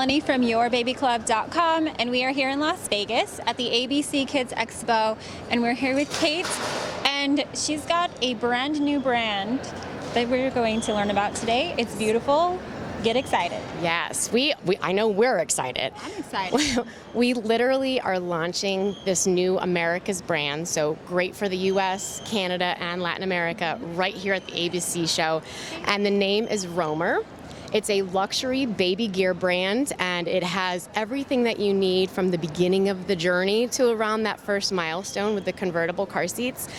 Melanie from YourBabyClub.com, and we are here in Las Vegas at the ABC Kids Expo, and we're here with Kate, and she's got a brand new brand that we're going to learn about today. It's beautiful. Get excited. Yes, I know we're excited. I'm excited. We literally are launching this new America's brand, so great for the US, Canada, and Latin America right here at the ABC show. And the name is Roamer. It's a luxury baby gear brand, and it has everything that you need from the beginning of the journey to around that first milestone with the convertible car seats.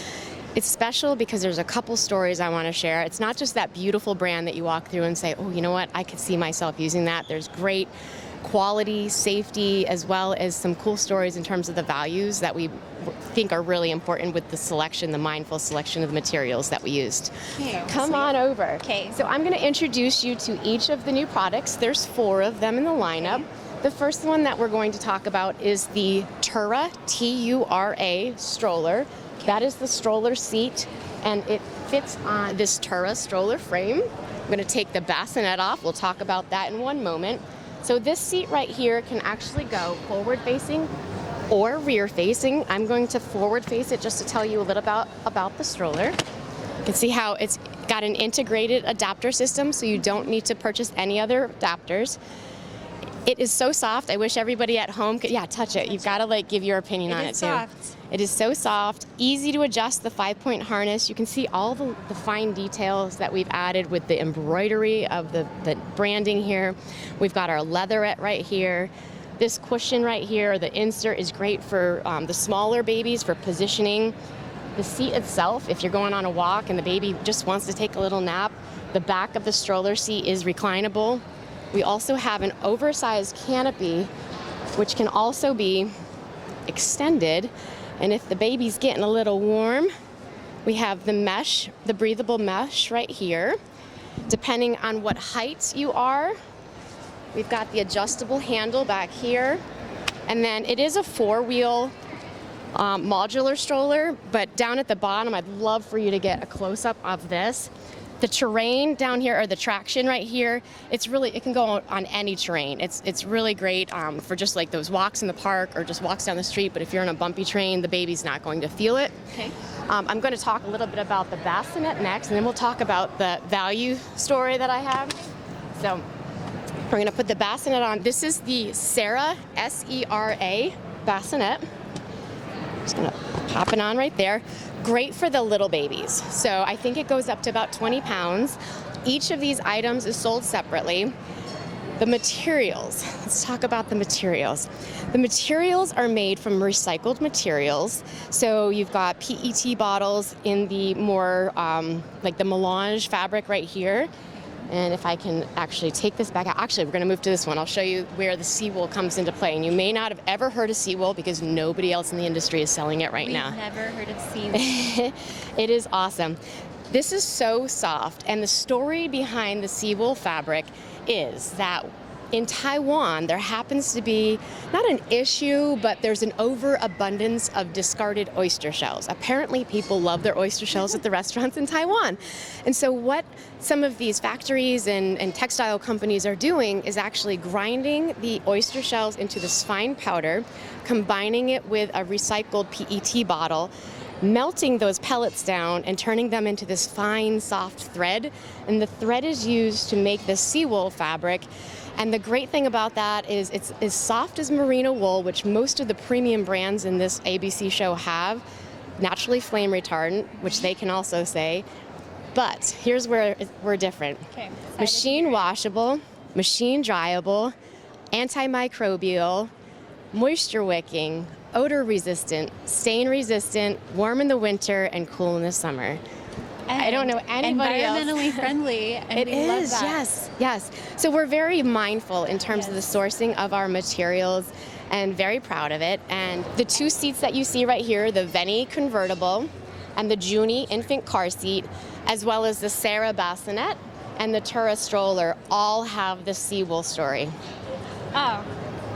It's special because there's a couple stories I want to share. It's not just that beautiful brand that you walk through and say, oh, you know what, I could see myself using that. There's great quality, safety, as well as some cool stories in terms of the values that we think are really important with the selection, the mindful selection of the materials that we used. Okay, Come on over. Okay. So I'm going to introduce you to each of the new products. There's 4 of them in the lineup. The first one that we're going to talk about is the Tura, T-U-R-A stroller. That is the stroller seat, and it fits on this Tura stroller frame. I'm going to take the bassinet off. We'll talk about that in one moment. So this seat right here can actually go forward-facing or rear-facing. I'm going to forward-face it just to tell you a little about the stroller. You can see how it's got an integrated adapter system, so you don't need to purchase any other adapters. It is so soft. I wish everybody at home could, touch it. You've got to give your opinion on it too. Soft. It is so soft, easy to adjust the 5-point harness. You can see all the fine details that we've added with the embroidery of the branding here. We've got our leatherette right here. This cushion right here, the insert, is great for the smaller babies for positioning. The seat itself, if you're going on a walk and the baby just wants to take a little nap, the back of the stroller seat is reclinable. We also have an oversized canopy, which can also be extended. And if the baby's getting a little warm, we have the mesh, the breathable mesh right here. Depending on what height you are, we've got the adjustable handle back here. And then it is a 4-wheel modular stroller, but down at the bottom, I'd love for you to get a close-up of this. The terrain down here, or the traction right here, it can go on any terrain. It's really great for just like those walks in the park or just walks down the street, but if you're on a bumpy terrain, the baby's not going to feel it. Okay. I'm going to talk a little bit about the bassinet next, and then we'll talk about the value story that I have. So we're going to put the bassinet on. This is the Sera, S-E-R-A bassinet. Just going to pop it on right there. Great for the little babies. So I think it goes up to about 20 pounds. Each of these items is sold separately. The materials, let's talk about the materials. The materials are made from recycled materials. So you've got PET bottles in the more like the melange fabric right here. And if I can actually take this back out, actually we're going to move to this one. I'll show you where the seawool comes into play. And you may not have ever heard of seawool because nobody else in the industry is selling it right now. We've never heard of seawool. It is awesome. This is so soft, and the story behind the seawool fabric is that in Taiwan, there happens to be not an issue, but there's an overabundance of discarded oyster shells. Apparently, people love their oyster shells at the restaurants in Taiwan. And so what some of these factories and textile companies are doing is actually grinding the oyster shells into this fine powder, combining it with a recycled PET bottle, melting those pellets down and turning them into this fine, soft thread. And the thread is used to make this seawool fabric. And the great thing about that is it's as soft as merino wool, which most of the premium brands in this ABC show have, naturally flame retardant, which they can also say. But here's where we're different. Okay. Machine washable, machine dryable, antimicrobial, moisture wicking, odor resistant, stain resistant, warm in the winter, and cool in the summer. And I don't know anybody else. Environmentally friendly. And It we love is, that. yes. So we're very mindful in terms of the sourcing of our materials and very proud of it. And the 2 seats that you see right here, the Veni convertible and the Junie infant car seat, as well as the Sera bassinet and the Tura stroller, all have the seawool story. Oh,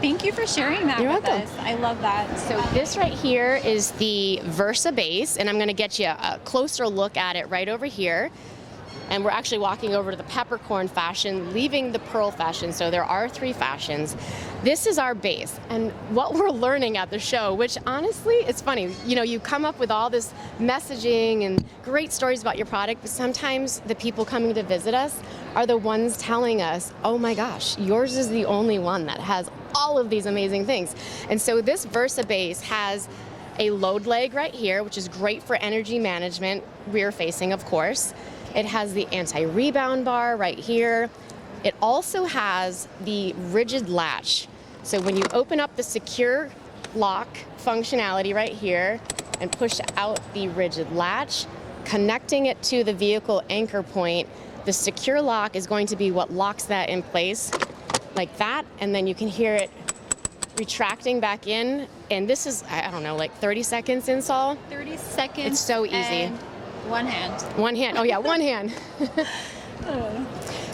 thank you for sharing that You're with welcome. us. I love that. So this right here is the Versa base, and I'm going to get you a closer look at it right over here. And we're actually walking over to the peppercorn fashion, leaving the pearl fashion. So there are 3 fashions. This is our base. And what we're learning at the show, which honestly, it's funny, you come up with all this messaging and great stories about your product, but sometimes the people coming to visit us are the ones telling us, oh my gosh, yours is the only one that has all of these amazing things. And so this Versa base has a load leg right here, which is great for energy management, rear facing, of course. It has the anti-rebound bar right here. It also has the rigid latch. So when you open up the secure lock functionality right here and push out the rigid latch, connecting it to the vehicle anchor point, the secure lock is going to be what locks that in place like that, and then you can hear it retracting back in. And this is, I don't know, like 30 seconds install. 30 seconds. It's so easy. And one hand. One hand. Oh yeah, one hand.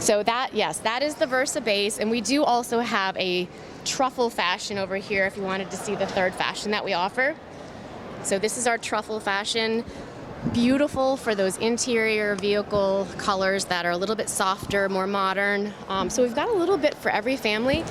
So that, yes, that is the Versa base, and we do also have a truffle fashion over here if you wanted to see the 3rd fashion that we offer. So this is our truffle fashion. Beautiful for those interior vehicle colors that are a little bit softer, more modern. So we've got a little bit for every family.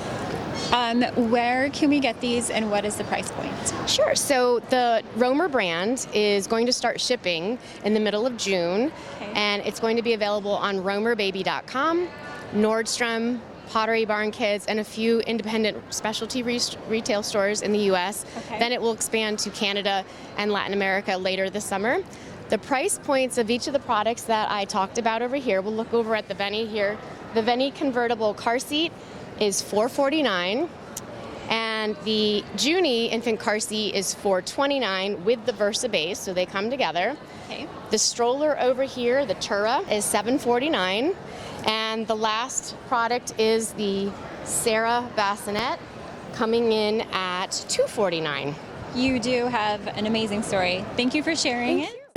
Where can we get these, and what is the price point? Sure. So the Romer brand is going to start shipping in the middle of June, and it's going to be available on romerbaby.com, Nordstrom, Pottery Barn Kids, and a few independent specialty retail stores in the U.S. Then it will expand to Canada and Latin America later this summer. The price points of each of the products that I talked about over here, we'll look over at the Venny here. The Venny convertible car seat is $449, and the Junie infant car seat is $429 with the Versa base, so they come together. The stroller over here, the Tura, is $749, and the last product is the Sarah bassinet, coming in at $249. You do have an amazing story. Thank you for sharing it.